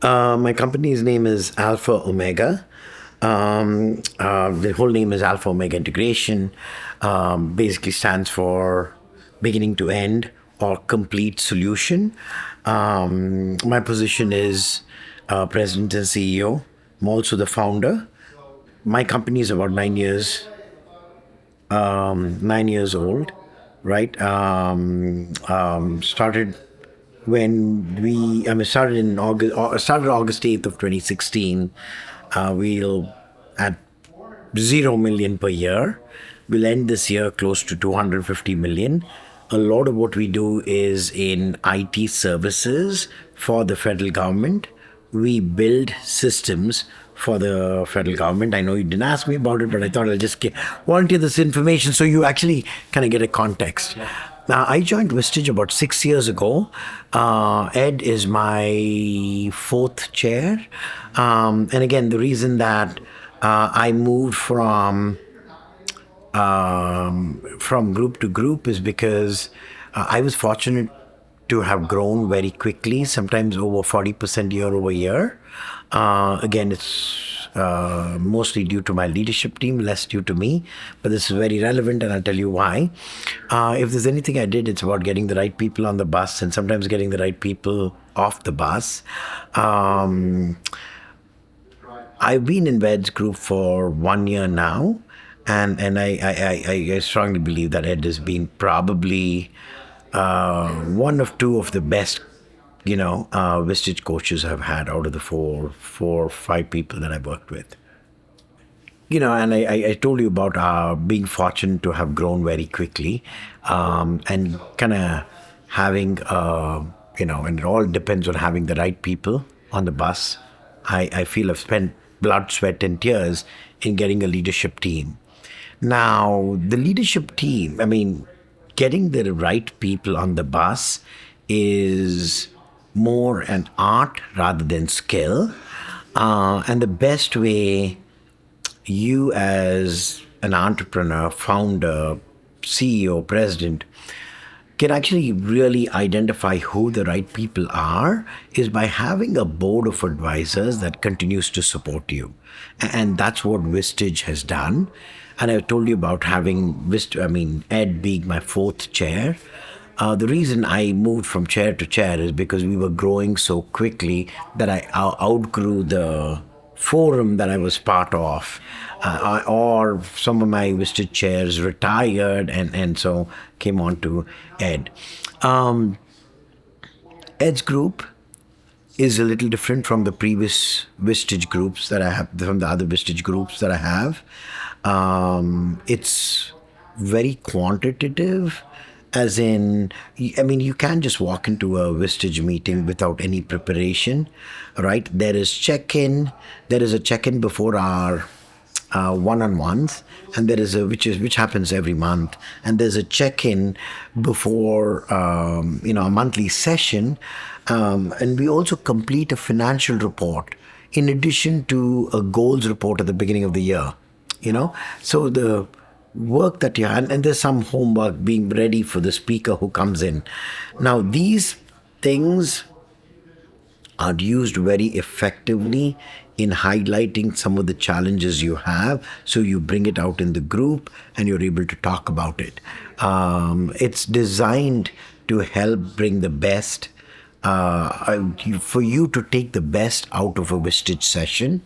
My company's name is Alpha Omega. The whole name is Alpha Omega Integration. Basically stands for beginning to end or complete solution. My position is President and CEO. I'm also the founder. My company is about 9 years old, right? Started when started in started August 8th of 2016. We'll at 0 million per year. We'll end this year close to 250 million. A lot of what we do is in IT services for the federal government. We build systems for the federal government. I know you didn't ask me about it, but I thought I'll just volunteer this information so you actually kind of get a context. Now, I joined Wistage about 6 years ago. Ed is my fourth chair. And again, the reason that I moved from group to group is because I was fortunate to have grown very quickly, sometimes over 40% year over year. Again, it's mostly due to my leadership team, less due to me, but this is very relevant and I'll tell you why. If there's anything I did, it's about getting the right people on the bus and sometimes getting the right people off the bus. I've been in Ved's group for 1 year now, and I strongly believe that Ed has been probably one of two of the best, Vistage coaches I've had out of the four, 5 people that I've worked with. And I told you about being fortunate to have grown very quickly, and kind of having, and it all depends on having the right people on the bus. I feel I've spent blood, sweat, and tears in getting a leadership team. Now, the leadership team, getting the right people on the bus is more an art rather than skill. And the best way you, as an entrepreneur, founder, CEO, president, can actually really identify who the right people are is by having a board of advisors that continues to support you. And that's what Vistage has done. And I told you about having Ed being my fourth chair. The reason I moved from chair to chair is because we were growing so quickly that I outgrew the forum that I was part of, or some of my visited chairs retired, and so came on to Ed. Ed's group is a little different from the previous Vistage groups that I have, from the other Vistage groups that I have. It's very quantitative, as in, you can't just walk into a Vistage meeting without any preparation, right? There is check-in. There is a check-in before our one-on-ones, and there is which happens every month, and there's a check-in before a monthly session, and we also complete a financial report in addition to a goals report at the beginning of the year. So the work that you had, and there's some homework being ready for the speaker who comes in. Now, these things are used very effectively in highlighting some of the challenges you have, so you bring it out in the group and you're able to talk about it. It's designed to help bring the best, for you to take the best out of a Vistage session.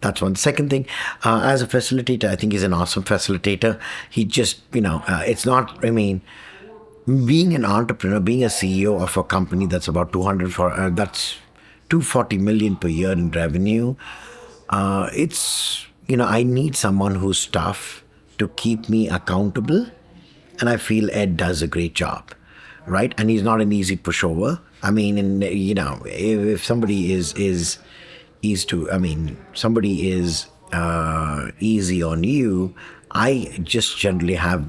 That's one. Second thing, as a facilitator, I think he's an awesome facilitator. He just, it's not, being an entrepreneur, being a CEO of a company that's about 240 million per year in revenue, it's, I need someone who's tough to keep me accountable. And I feel Ed does a great job, right? And he's not an easy pushover. If somebody is somebody is easy on you, I just generally I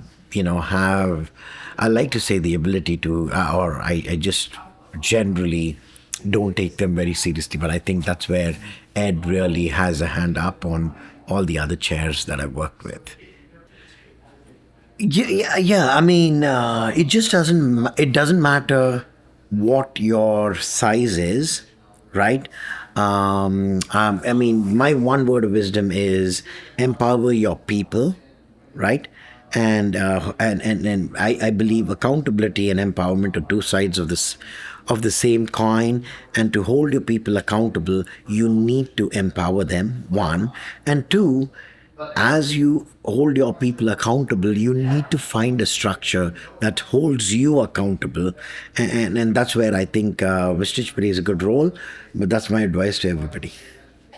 like to say the ability to, or I just generally don't take them very seriously. But I think that's where Ed really has a hand up on all the other chairs that I've worked with. Yeah. It just doesn't matter what your size is, right? I mean, my one word of wisdom is empower your people, right? And I believe accountability and empowerment are two sides of this of the same coin. And to hold your people accountable, you need to empower them, one. And two, as you hold your people accountable, you need to find a structure that holds you accountable. And that's where I think Vistage plays a good role. But that's my advice to everybody.